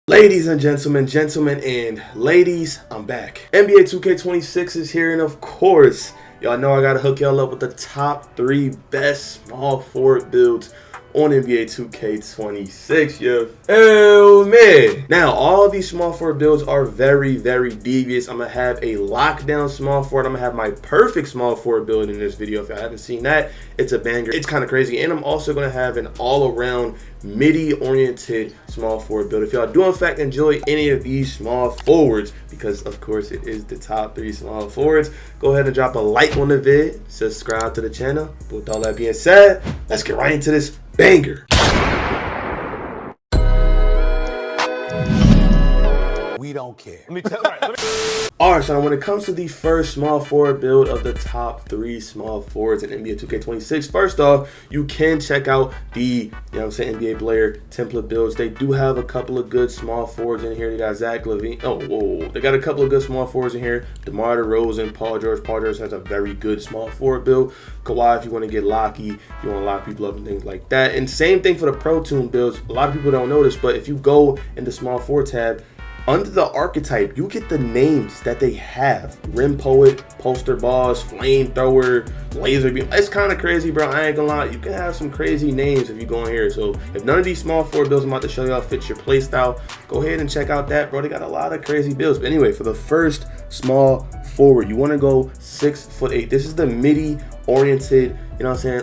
Ladies and gentlemen and ladies, I'm back. NBA 2K26 is here, and of course, y'all know I gotta hook y'all up with the top 3 best small forward builds on NBA 2K26, yeah. Oh man. Now, all of these small forward builds are very devious. I'm gonna have a lockdown small forward. I'm gonna have my perfect small forward build in this video. If y'all haven't seen that, it's a banger. It's kind of crazy. And I'm also gonna have an all-around midi-oriented small forward build. If y'all do in fact enjoy any of these small forwards, because of course it is the top 3 small forwards, go ahead and drop a like on the vid, subscribe to the channel. But with all that being said, let's get right into this banger. We don't care. Alright, so when it comes to the first small forward build of the top 3 small forwards in NBA 2K26, first off, you can check out the, NBA player template builds. They do have a couple of good small forwards in here. They got Zach LaVine. They got a couple of good small forwards in here. DeMar DeRozan, Paul George. Paul George has a very good small forward build. Kawhi, if you want to get locky, you want to lock people up and things like that. And same thing for the Pro Toon builds. A lot of people don't know this, but if you go in the small forward tab, under the archetype, you get the names that they have. Rim Poet, Poster Boss, Flamethrower, Laser Beam. It's kind of crazy, bro. I ain't gonna lie. You can have some crazy names if you go in here. So if none of these small forward builds I'm about to show y'all fits your playstyle, go ahead and check out that, bro. They got a lot of crazy builds. But anyway, for the first small forward, you want to go 6'8". This is the midi-oriented,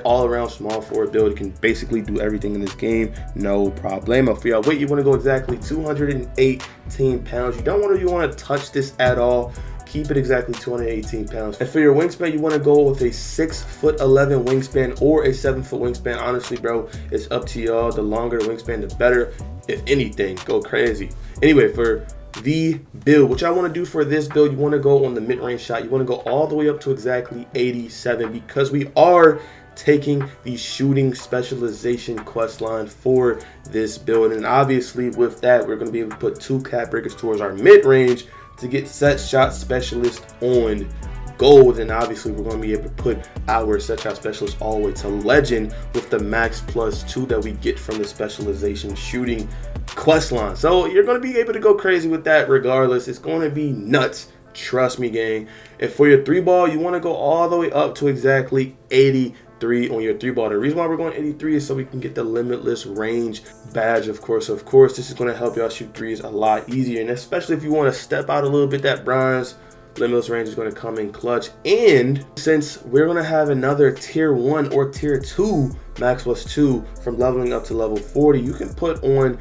all around small forward build. You can basically do everything in this game, no problemo. For y'all weight, you want to go exactly 218 pounds. You don't want to touch this at all. Keep it exactly 218 pounds. And for your wingspan, you want to go with a 6'11" wingspan or a 7-foot wingspan. Honestly, bro, it's up to y'all. The longer the wingspan, the better. If anything, go crazy. Anyway, for the build, what y'all want to do for this build, you want to go on the mid-range shot. You want to go all the way up to exactly 87, because we are taking the shooting specialization quest line for this build. And obviously with that, we're going to be able to put 2 cap breakers towards our mid-range to get set shot specialist on gold. And obviously we're going to be able to put our set shot specialist all the way to legend with the max +2 that we get from the specialization shooting quest line. So you're going to be able to go crazy with that regardless. It's going to be nuts, trust me, gang. And for your 3-ball, you want to go all the way up to exactly 83 on your 3-ball. The reason why we're going 83 is so we can get the limitless range badge. Of course, this is going to help y'all shoot threes a lot easier, and especially if you want to step out a little bit, that bronze limitless range is going to come in clutch. And since we're going to have another tier 1 or tier 2 max +2 from leveling up to level 40, you can put on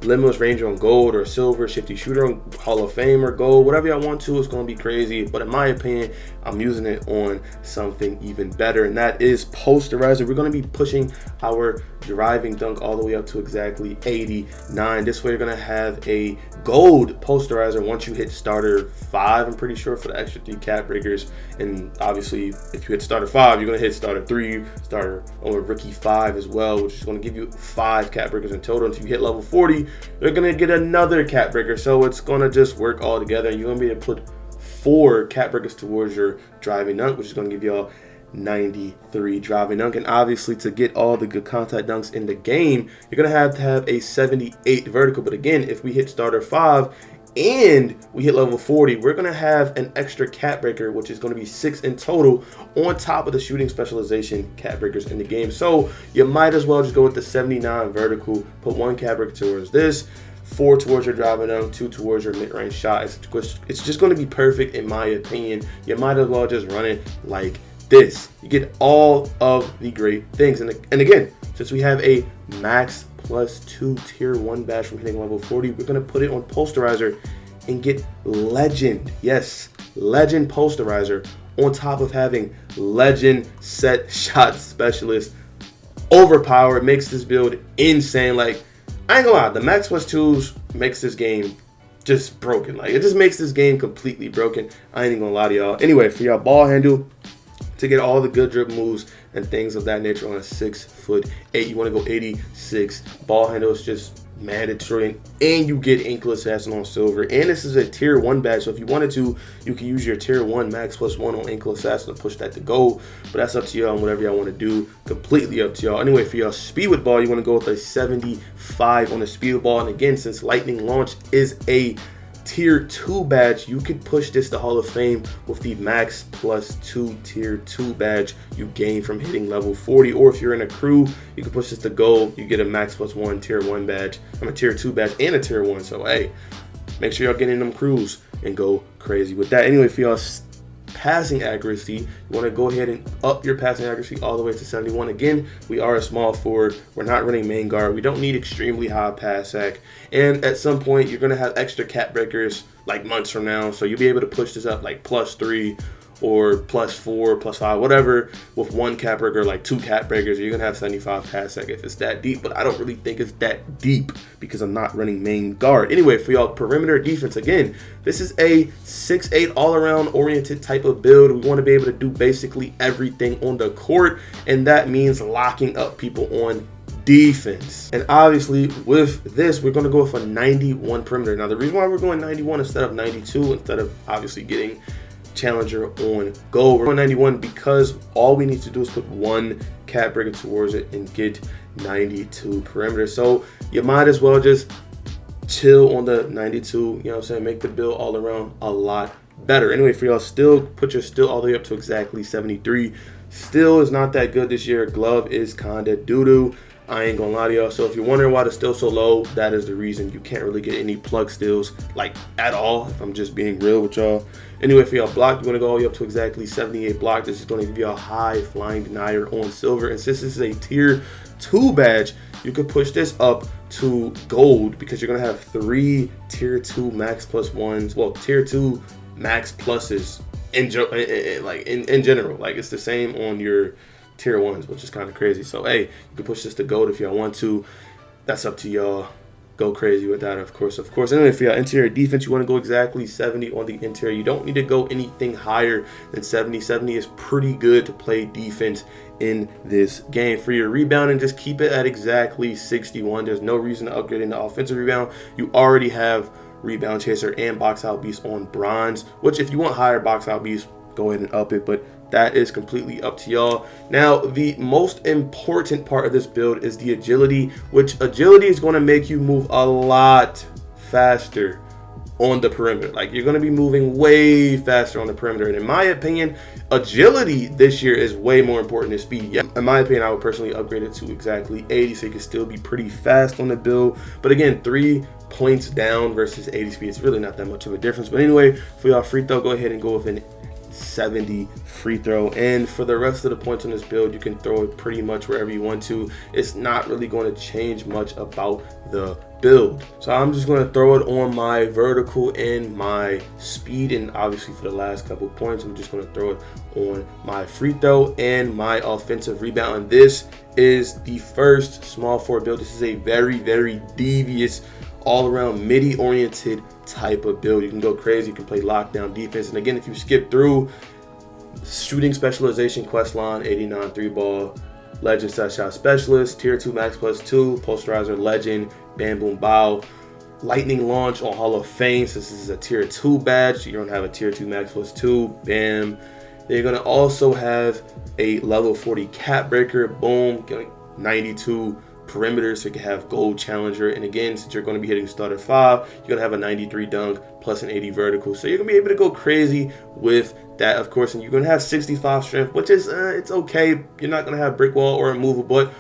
limitless range on gold or silver, shifty shooter on Hall of Fame or gold, whatever y'all want to. It's going to be crazy, but in my opinion, I'm using it on something even better, and that is posterizer. We're going to be pushing our driving dunk all the way up to exactly 89. This way you're going to have a gold posterizer once you hit starter 5, I'm pretty sure, for the extra 3 cap breakers. And obviously if you hit starter 5, you're going to hit starter 3, starter or rookie 5 as well, which is going to give you 5 cap breakers in total. Until you hit level 40, you're going to get another cap breaker. So it's going to just work all together. You're going to be able to put 4 cap breakers towards your driving dunk, which is going to give y'all 93 driving dunk. And obviously to get all the good contact dunks in the game, you're going to have a 78 vertical. But again, if we hit starter 5 and we hit level 40, we're going to have an extra cap breaker, which is going to be 6 in total on top of the shooting specialization cap breakers in the game. So you might as well just go with the 79 vertical, put 1 cap breaker towards this, 4 towards your driving dunk, 2 towards your mid-range shot. It's just going to be perfect in my opinion. You might as well just run it like this. You get all of the great things. And again, since we have a max +2 tier 1 badge from hitting level 40, we're going to put it on posterizer and get legend. Yes, legend posterizer on top of having legend set shot specialist. Overpowered makes this build insane. Like, I ain't gonna lie, the max +2s makes this game just broken. Like, it just makes this game completely broken. I ain't even gonna lie to y'all. Anyway, for y'all ball handle, to get all the good dribble moves and things of that nature on a 6'8", you want to go 86. Ball handle is just mandatory, and you get Ankle Assassin on silver, and this is a tier 1 badge, so if you wanted to, you can use your tier 1 max +1 on Ankle Assassin to push that to gold, but that's up to y'all and whatever y'all want to do, completely up to y'all. Anyway, for y'all speed with ball, you want to go with a 75 on the speed with ball, and again, since Lightning Launch is a tier 2 badge, you could push this to Hall of Fame with the max +2 tier 2 badge you gain from hitting level 40, or if you're in a crew, you can push this to gold, you get a max +1 tier 1 badge, a tier 2 badge and a tier 1, so hey, make sure y'all get in them crews and go crazy with that. Anyway, for y'all passing accuracy, you want to go ahead and up your passing accuracy all the way to 71. Again, we are a small forward, we're not running main guard, we don't need extremely high pass sack, and at some point you're going to have extra cap breakers like months from now, so you'll be able to push this up like +3 or +4, +5, whatever, with 1 cap breaker, like 2 cap breakers, you're gonna have 75 pass sack if it's that deep, but I don't really think it's that deep because I'm not running main guard. Anyway, for y'all perimeter defense, again, this is a 6'8" all-around oriented type of build. We want to be able to do basically everything on the court, and that means locking up people on defense. And obviously with this, we're going to go with a 91 perimeter. Now, the reason why we're going 91 instead of 92, instead of obviously getting Challenger on gold, we're going 91 because all we need to do is put 1 cap breaker towards it and get 92 perimeter. So you might as well just chill on the 92, you know what I'm saying, make the build all around a lot better. Anyway, for y'all, still put your still all the way up to exactly 73. Still is not that good this year. Glove is kinda doo-doo, I ain't gonna lie to y'all. So if you're wondering why the still's so low, that is the reason. You can't really get any plug stills like at all, if I'm just being real with y'all. Anyway, for y'all block, you want to go all the way up to exactly 78 block. This is going to give you a high flying denier on silver, and since this is a tier 2 badge, you could push this up to gold because you're going to have 3 tier 2 max +1s, well, tier 2 max pluses in general. Like, it's the same on your tier 1s, which is kind of crazy. So hey, you can push this to gold if y'all want to. That's up to y'all. Go crazy with that, of course. Anyway, for your interior defense, you want to go exactly 70 on the interior. You don't need to go anything higher than 70. 70 is pretty good to play defense in this game. For your rebounding, just keep it at exactly 61. There's no reason to upgrade into offensive rebound. You already have rebound chaser and box out beast on bronze, which if you want higher box out beast, go ahead and up it, but that is completely up to y'all. Now, the most important part of this build is the agility, which agility is going to make you move a lot faster on the perimeter. Like, you're going to be moving way faster on the perimeter, and in my opinion, agility this year is way more important than speed. Yeah, in my opinion, I would personally upgrade it to exactly 80 so you can still be pretty fast on the build, but again, 3 points down versus 80 speed, it's really not that much of a difference. But anyway, for y'all free throw, go ahead and go with an 70 free throw, and for the rest of the points on this build, you can throw it pretty much wherever you want to. It's not really going to change much about the build, so I'm just going to throw it on my vertical and my speed, and obviously for the last couple points, I'm just going to throw it on my free throw and my offensive rebound. And this is the first small forward build. This is a very devious, all-around midi oriented type of build. You can go crazy, you can play lockdown defense, and again, if you skip through shooting specialization quest line, 89 3-ball, legend set shot specialist, tier 2 max +2, posterizer legend, bam boom bow, lightning launch on Hall of Fame, since this is a tier 2 badge, you're gonna have a tier 2 max +2, bam. Then you're gonna also have a level 40 cap breaker, boom, 92 perimeter, so you can have gold challenger, and again, since you're going to be hitting starter 5, you're going to have a 93 dunk plus an 80 vertical, so you're going to be able to go crazy with that, of course. And you're going to have 65 strength, which is it's okay. You're not going to have brick wall or removal, but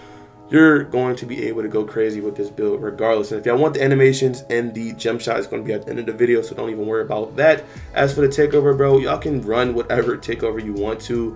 you're going to be able to go crazy with this build regardless. And if y'all want the animations and the gem shot, it's going to be at the end of the video, so don't even worry about that. As for the takeover, bro, y'all can run whatever takeover you want to.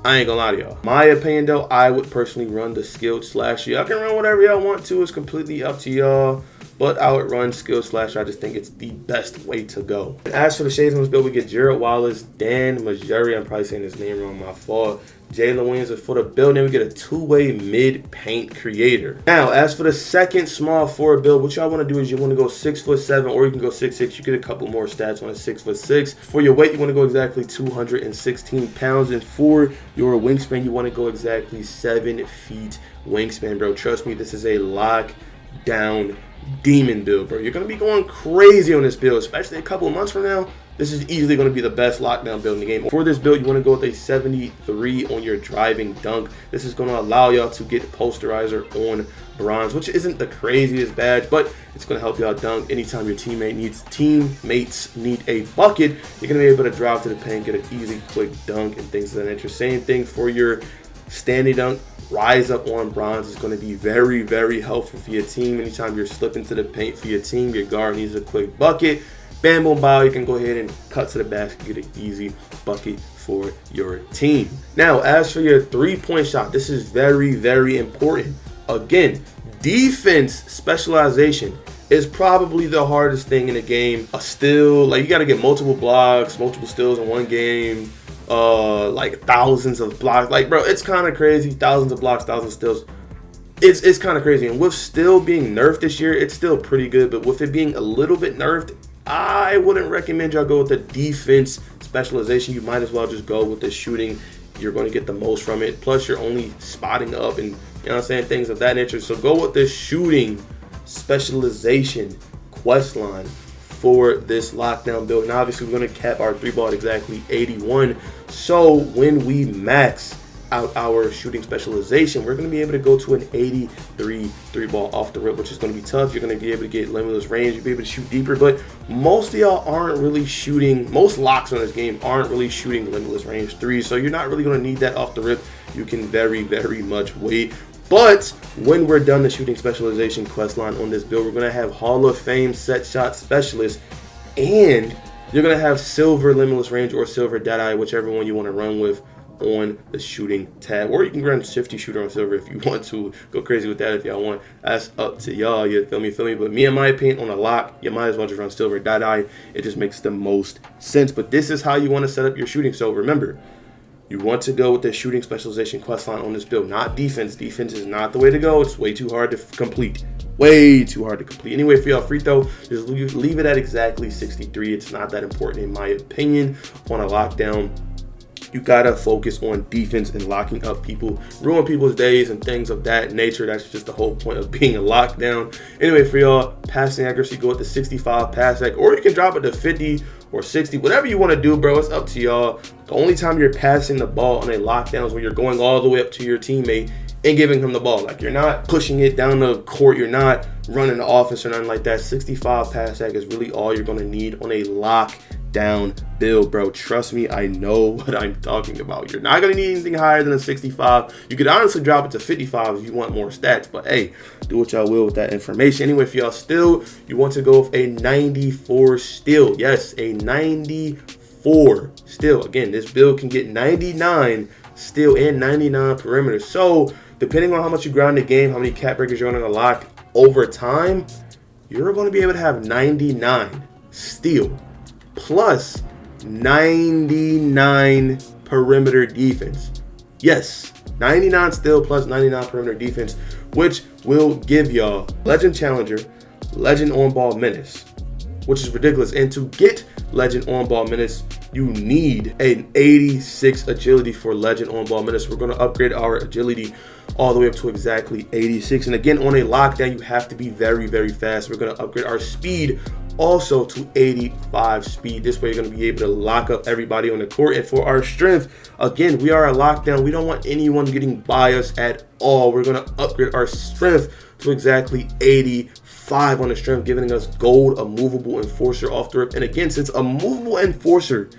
I ain't gonna lie to y'all. My opinion though, I would personally run the skilled slash. Y'all can run whatever y'all want to. It's completely up to y'all. But I would run skilled slash. I just think it's the best way to go. And as for the shades on this build, we get Jared Wallace, Dan Majuri. I'm probably saying his name wrong, my fault. Jalen Williams is for the build. Then we get a 2-way mid paint creator. Now, as for the second small forward build, what y'all want to do is you want to go 6'7", or you can go 6'6". You get a couple more stats on a 6'6". For your weight, you want to go exactly 216 pounds, and for your wingspan, you want to go exactly 7 feet wingspan, bro. Trust me, this is a lockdown demon build, bro. You're going to be going crazy on this build, especially a couple of months from now. This is easily going to be the best lockdown build in the game. For this build, you want to go with a 73 on your driving dunk. This is going to allow y'all to get posterizer on bronze, which isn't the craziest badge, but it's going to help y'all dunk anytime your teammates need a bucket. You're going to be able to drive to the paint, get an easy, quick dunk, and things of that nature. Same thing for your standing dunk. Rise up on bronze is going to be very, very helpful for your team. Anytime you're slipping to the paint for your team, your guard needs a quick bucket. Bam, boom, bow, you can go ahead and cut to the basket, get an easy bucket for your team. Now, as for your three-point shot, this is very, very important. Again, defense specialization is probably the hardest thing in the game. A steal, like you got to get multiple blocks, multiple steals in one game, like thousands of blocks. Like, bro, it's kind of crazy. Thousands of blocks, thousands of steals. It's kind of crazy. And with still being nerfed this year, it's still pretty good. But with it being a little bit nerfed, I wouldn't recommend y'all go with the defense specialization. You might as well just go with the shooting. You're going to get the most from it. Plus, you're only spotting up and, you know what I'm saying, things of that nature. So go with the shooting specialization quest line for this lockdown build. And obviously, we're going to cap our 3-ball at exactly 81. So when we max out our shooting specialization, we're going to be able to go to an 83 3-ball off the rip, which is going to be tough. You're going to be able to get limitless range, you'll be able to shoot deeper, but most of y'all aren't really shooting, most locks on this game aren't really shooting limitless range 3, so you're not really going to need that off the rip. You can very, very much wait. But when we're done the shooting specialization quest line on this build, we're going to have Hall of Fame set shot specialist, and you're going to have silver limitless range or silver deadeye, whichever one you want to run with on the shooting tab, or you can run shifty shooter on silver if you want to go crazy with that. If y'all want, that's up to y'all. You feel me? But me, in my opinion, on a lock, you might as well just run silver deadeye. It just makes the most sense. But this is how you want to set up your shooting. So remember, you want to go with the shooting specialization quest line on this build, not defense. Defense is not the way to go. It's way too hard to complete. Way too hard to complete. Anyway, for y'all free throw, just leave it at exactly 63. It's not that important in my opinion on a lockdown. You gotta focus on defense and locking up people, ruin people's days and things of that nature. That's just the whole point of being a lockdown. Anyway, for y'all, passing accuracy, go with the 65 pass ac, or you can drop it to 50 or 60, whatever you want to do, bro. It's up to y'all. The only time you're passing the ball on a lockdown is when you're going all the way up to your teammate and giving him the ball. Like, you're not pushing it down the court, you're not running the offense or nothing like that. 65 pass ac is really all you're gonna need on a lockdown build, bro. Trust me, I know what I'm talking about. You're not gonna need anything higher than a 65. You could honestly drop it to 55 if you want more stats, but hey, do what y'all will with that information. Anyway, for y'all still, you want to go with a 94 still. Yes, a 94 still. Again, this build can get 99 still and 99 perimeter. So depending on how much you grind the game, how many cap breakers you're gonna lock over time, you're gonna be able to have 99 steal plus 99 perimeter defense. Yes, 99 steal plus 99 perimeter defense, which will give y'all Legend Challenger, Legend On Ball Menace, which is ridiculous. And to get Legend On Ball Menace, you need an 86 agility for Legend On Ball Menace. We're going to upgrade our agility all the way up to exactly 86. And again, on a lockdown, you have to be very, very fast. We're going to upgrade our speed also to 85 speed. This way, you're going to be able to lock up everybody on the court. And for our strength, again, we are a lockdown. We don't want anyone getting by us at all. We're going to upgrade our strength to exactly 85 on the strength, giving us gold, a movable enforcer off the rip. And again, since a movable enforcer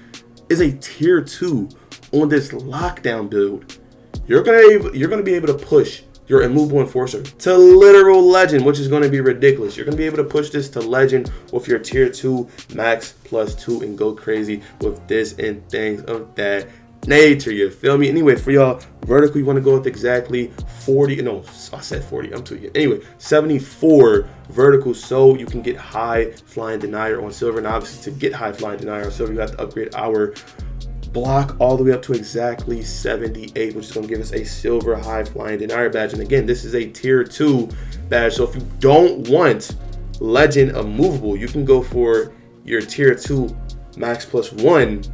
is a tier 2 on this lockdown build, you're gonna be able to push your immovable enforcer to literal legend, which is going to be ridiculous. You're going to be able to push this to legend with your tier 2 max +2 and go crazy with this and things of that nature. You feel me? Anyway, for y'all vertical, you want to go with exactly 40. No, I said 40. I'm tweaking. Anyway, 74 vertical, so you can get high flying denier on silver. And obviously, to get high flying denier on silver, you have to upgrade our block all the way up to exactly 78, which is going to give us a silver high flying denier badge. And again, this is a tier 2 badge, so if you don't want legend immovable, you can go for your tier 2 max +1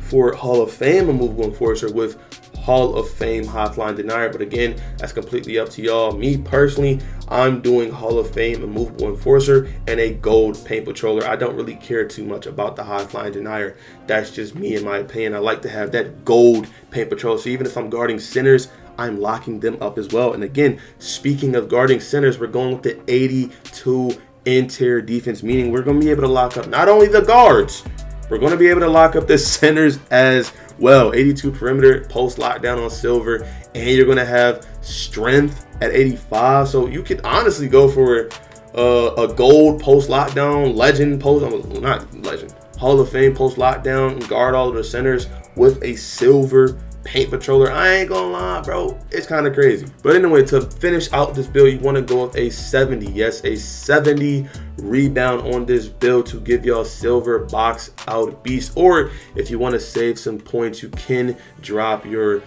for Hall of Fame immovable enforcer with Hall of Fame high flying denier, but again, that's completely up to y'all. Me personally, I'm doing Hall of Fame immovable enforcer and a gold paint patroller. I don't really care too much about the high flying denier. That's just me in my opinion. I like to have that gold paint patroller, so even if I'm guarding centers, I'm locking them up as well. And again, speaking of guarding centers, we're going with the 82 interior defense, meaning we're going to be able to lock up not only the guards, we're going to be able to lock up the centers as well. 82 perimeter, post lockdown on silver, and you're going to have strength at 85. So you could honestly go for a gold post lockdown, legend post, not legend, Hall of Fame post lockdown, and guard all of the centers with a silver paint patroller. I ain't gonna lie, bro, it's kind of crazy. But anyway, to finish out this build, you want to go with a 70, yes, a 70 rebound on this build to give y'all silver box out beast. Or if you want to save some points, you can drop your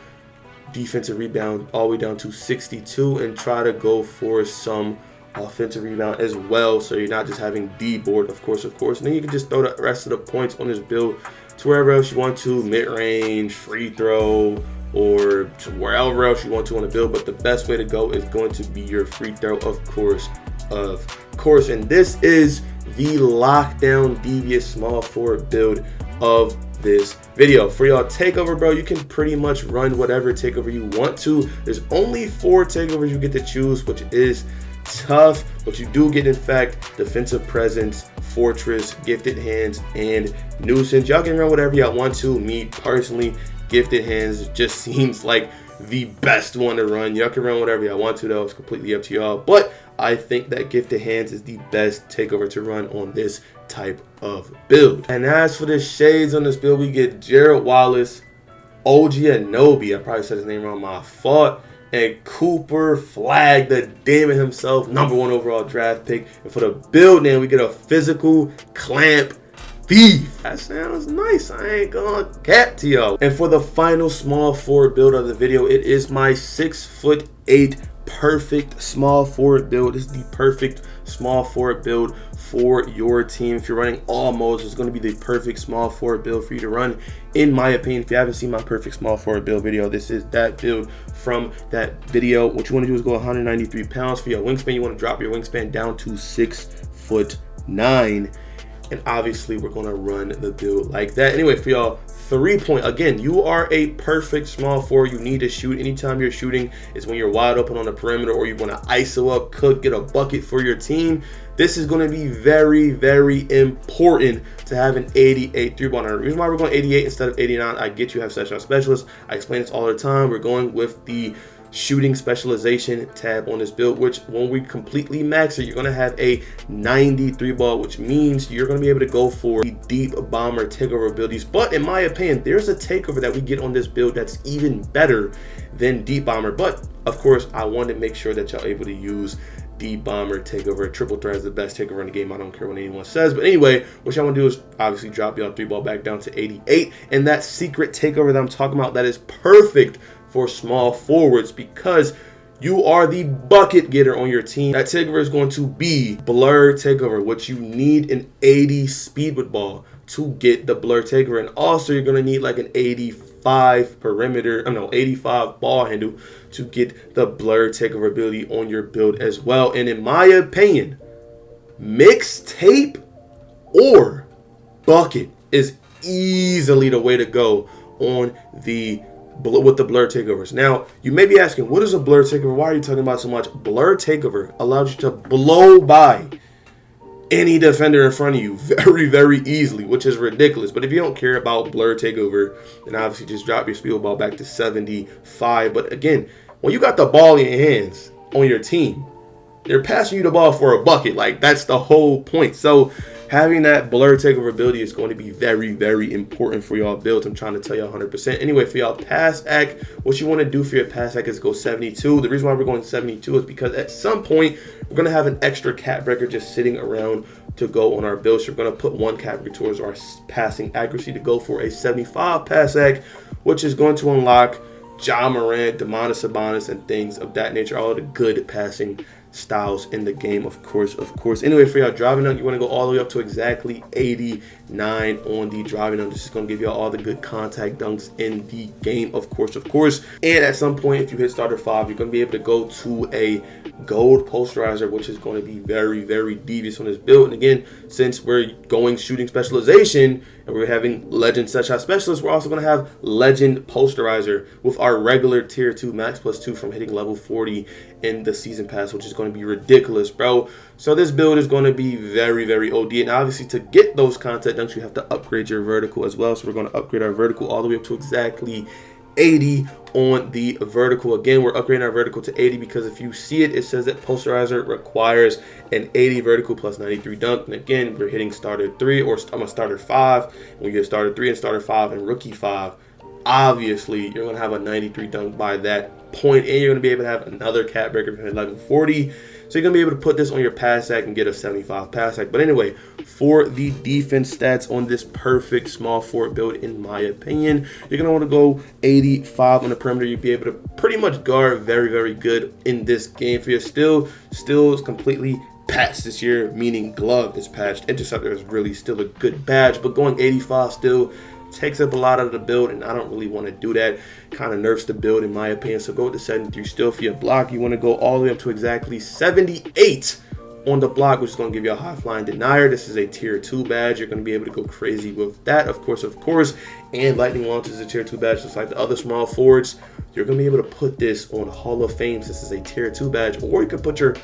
defensive rebound all the way down to 62 and try to go for some offensive rebound as well, so you're not just having D board, of course, and then you can just throw the rest of the points on this build to wherever else you want to, mid-range, free throw, or to wherever else you want to on the build. But the best way to go is going to be your free throw, of course. And this is the lockdown devious small forward build of this video. For y'all takeover, bro, you can pretty much run whatever takeover you want to. There's only 4 takeovers you get to choose, which is tough, but you do get, in fact, defensive presence, fortress, gifted hands, and nuisance. Y'all can run whatever y'all want to. Me personally, gifted hands just seems like the best one to run. Y'all can run whatever y'all want to, though. It's completely up to y'all, but I think that gifted hands is the best takeover to run on this type of build. And as for the shades on this build, we get Gerald Wallace, OG Anobi, I probably said his name wrong, my fault, and Cooper Flag, the demon himself, #1 overall draft pick. And for the build name, we get a physical clamp thief. That sounds nice, I ain't gonna cap to y'all. And for the final small forward build of the video, it is my 6'8" perfect small forward build. This is the perfect small forward build for your team. If you're running all modes, it's going to be the perfect small forward build for you to run, in my opinion. If you haven't seen my perfect small forward build video, this is that build from that video. What you want to do is go 193 pounds for your wingspan. You want to drop your wingspan down to 6'9", and obviously we're going to run the build like that. Anyway, for y'all 3-point, again, you are a perfect small forward. You need to shoot. Anytime you're shooting is when you're wide open on the perimeter, or you want to ISO up, cook, get a bucket for your team. This is going to be very, very important to have an 88 3-ball. Now, the reason why we're going 88 instead of 89, I get you have such a specialist. I explain this all the time. We're going with the shooting specialization tab on this build, which when we completely max it, you're going to have a 93 ball, which means you're going to be able to go for the deep bomber takeover abilities. But in my opinion, there's a takeover that we get on this build that's even better than deep bomber. But of course, I want to make sure that y'all able to use deep bomber takeover. Triple threat is the best takeover in the game. I don't care what anyone says. But anyway, what y'all want to do is obviously drop y'all 3-ball back down to 88. And that secret takeover that I'm talking about, that is perfect for small forwards, because you are the bucket getter on your team. That takeover is going to be blur takeover, which you need an 80 speed with ball to get the blur takeover. And also you're going to need like an 85 ball handle to get the blur takeover ability on your build as well. And in my opinion, mixtape or bucket is easily the way to go on with the blur takeovers. Now, you may be asking, what is a blur takeover? Why are you talking about so much? Blur takeover allows you to blow by any defender in front of you very, very easily, which is ridiculous. But if you don't care about blur takeover, then obviously just drop your speed ball back to 75. But again, when you got the ball in your hands on your team, they're passing you the ball for a bucket. Like, that's the whole point. So having that blur takeover ability is going to be very, very important for y'all builds. I'm trying to tell y'all 100%. Anyway, for y'all pass act, what you want to do for your pass act is go 72. The reason why we're going 72 is because at some point we're going to have an extra cap breaker just sitting around to go on our build. So we're going to put 1 cap breaker towards our passing accuracy to go for a 75 pass act, which is going to unlock Ja Morant, Domantas Sabonis, and things of that nature, all the good passing styles in the game, of course. Anyway, for y'all driving dunk, you want to go all the way up to exactly 89 on the driving dunk. This is going to give y'all all the good contact dunks in the game, of course. And at some point, if you hit starter 5, you're going to be able to go to a gold posterizer, which is going to be very, very devious on this build. And again, since we're going shooting specialization and we're having legend set shot specialist, we're also going to have legend posterizer with our regular tier 2 max plus 2 from hitting level 40 in the season pass, which is going to be ridiculous, bro. So this build is going to be very, very OD. And obviously, to get those contact dunks, you have to upgrade your vertical as well. So we're going to upgrade our vertical all the way up to exactly 80 on the vertical. Again, we're upgrading our vertical to 80 because if you see it, it says that posterizer requires an 80 vertical plus 93 dunk. And again, we're hitting starter 3 or I'm a starter 5. When you get starter 3 and starter 5 and rookie 5, obviously you're going to have a 93 dunk by that point, and you're going to be able to have another cap breaker from level 40. So you're going to be able to put this on your pass sack and get a 75 pass sack. But anyway, for the defense stats on this perfect small forward build, in my opinion, you're going to want to go 85 on the perimeter. You'll be able to pretty much guard very, very good in this game. For your still is completely patched this year, meaning glove is patched. Interceptor is really still a good badge, but going 85 still takes up a lot of the build, and I don't really want to do that. Kind of nerfs the build in my opinion. So go with the 73 still. For your block, you want to go all the way up to exactly 78 on the block, which is going to give you a high flying denier. This is a tier 2 badge. You're going to be able to go crazy with that, of course. And lightning launch is a tier 2 badge, just like the other small forwards. You're going to be able to put this on Hall of Fame. This is a tier 2 badge, or you could put your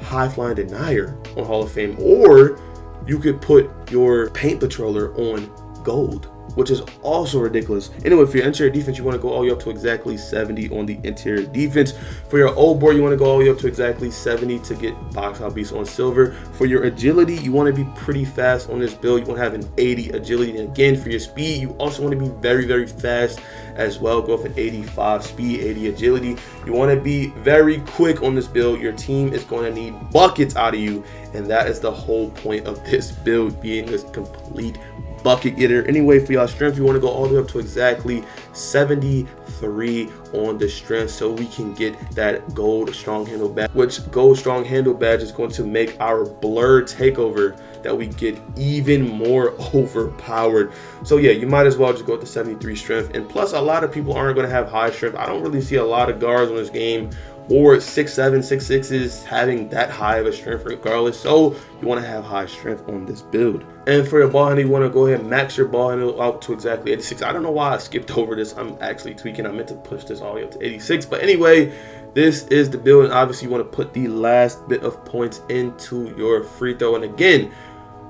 high flying denier on Hall of Fame, or you could put your paint patroller on gold, which is also ridiculous. Anyway, for your interior defense, you want to go all the way up to exactly 70 on the interior defense. For your old board, you want to go all the way up to exactly 70 to get box out beast on silver. For your agility, you want to be pretty fast on this build. You want to have an 80 agility. And again, for your speed, you also want to be very, very fast as well. Go for an 85 speed, 80 agility. You want to be very quick on this build. Your team is going to need buckets out of you, and that is the whole point of this build, being this complete bucket getter. Anyway, for y'all strength, you want to go all the way up to exactly 73 on the strength, so we can get that gold strong handle badge, which gold strong handle badge is going to make our blur takeover that we get even more overpowered. So yeah, you might as well just go with the 73 strength. And plus, a lot of people aren't going to have high strength. I don't really see a lot of guards on this game, or 6'7", 6'6" having that high of a strength regardless. So you want to have high strength on this build. And for your ball handle, you want to go ahead and max your ball handle out to exactly 86. I don't know why I skipped over this. I'm actually tweaking. I meant to push this all the way up to 86. But anyway, this is the build. And obviously, you want to put the last bit of points into your free throw. And again,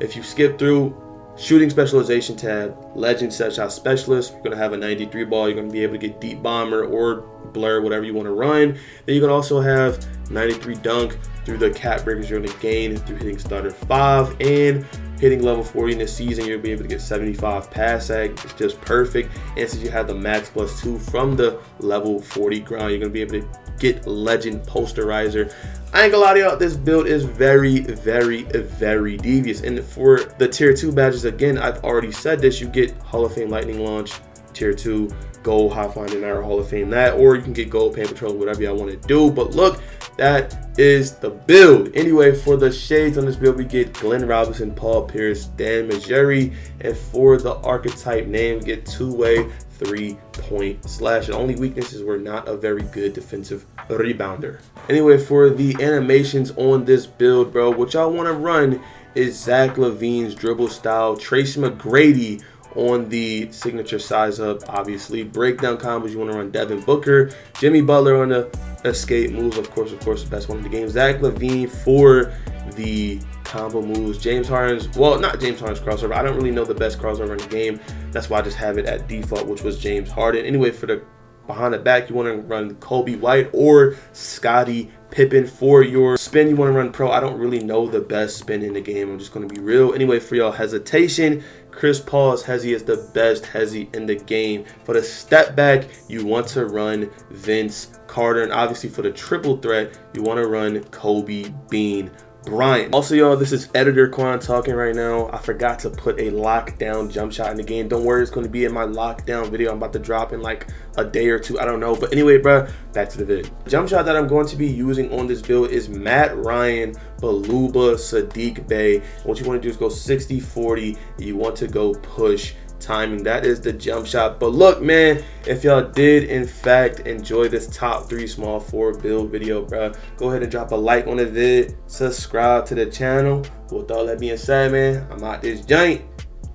if you skip through shooting specialization tab, legend set shot specialist, you're going to have a 93 ball. You're going to be able to get deep bomber or blur, whatever you want to run. Then you can also have 93 dunk through the cap breakers you're going to gain through hitting starter 5 and hitting level 40 in this season. You'll be able to get 75 pass sack. It's just perfect. And since you have the max plus 2 from the level 40 ground, you're going to be able to get legend posterizer. I ain't gonna lie to y'all, this build is very, very, very devious. And for the tier 2 badges, again, I've already said this, you get Hall of Fame lightning launch, tier 2, gold high flying denier, Hall of Fame that, or you can get gold paint patrol, whatever y'all want to do. But look, that is the build. Anyway, for the shades on this build, we get Glenn Robinson, Paul Pierce, Dan Majeri, and for the archetype name, we get two-way 3-point slash. The only weaknesses were not a very good defensive rebounder. Anyway, for the animations on this build, bro, what y'all want to run is Zach LaVine's dribble style, Tracy McGrady on the signature size up, obviously. Breakdown combos, you want to run Devin Booker, Jimmy Butler on the escape moves, of course, the best one in the game. Zach LaVine for the combo moves. James Harden's, well, not James Harden's crossover. I don't really know the best crossover in the game. That's why I just have it at default, which was James Harden. Anyway, for the behind the back, you want to run Kobe White or Scottie Pippen. For your spin, you want to run pro. I don't really know the best spin in the game. I'm just going to be real. Anyway, for your hesitation, Chris Paul's hezzy is the best hezzy in the game. For the step back, you want to run Vince Carter. And obviously for the triple threat, you want to run Kobe Bean Bryant. Also, y'all, this is IJRxQuan talking right now. I forgot to put a lockdown jump shot in the game. Don't worry, it's going to be in my lockdown video I'm about to drop in like a day or two. I don't know. But anyway, bro, back to the vid. Jump shot that I'm going to be using on this build is Matt Ryan, Baluba, Sadiq Bey. What you want to do is go 60-40. You want to go push timing. That is the jump shot. But look, man, if y'all did in fact enjoy this top 3 small forward build video, bro, go ahead and drop a like on the vid, subscribe to the channel. With all that being said, man, I'm out this joint.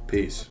Peace.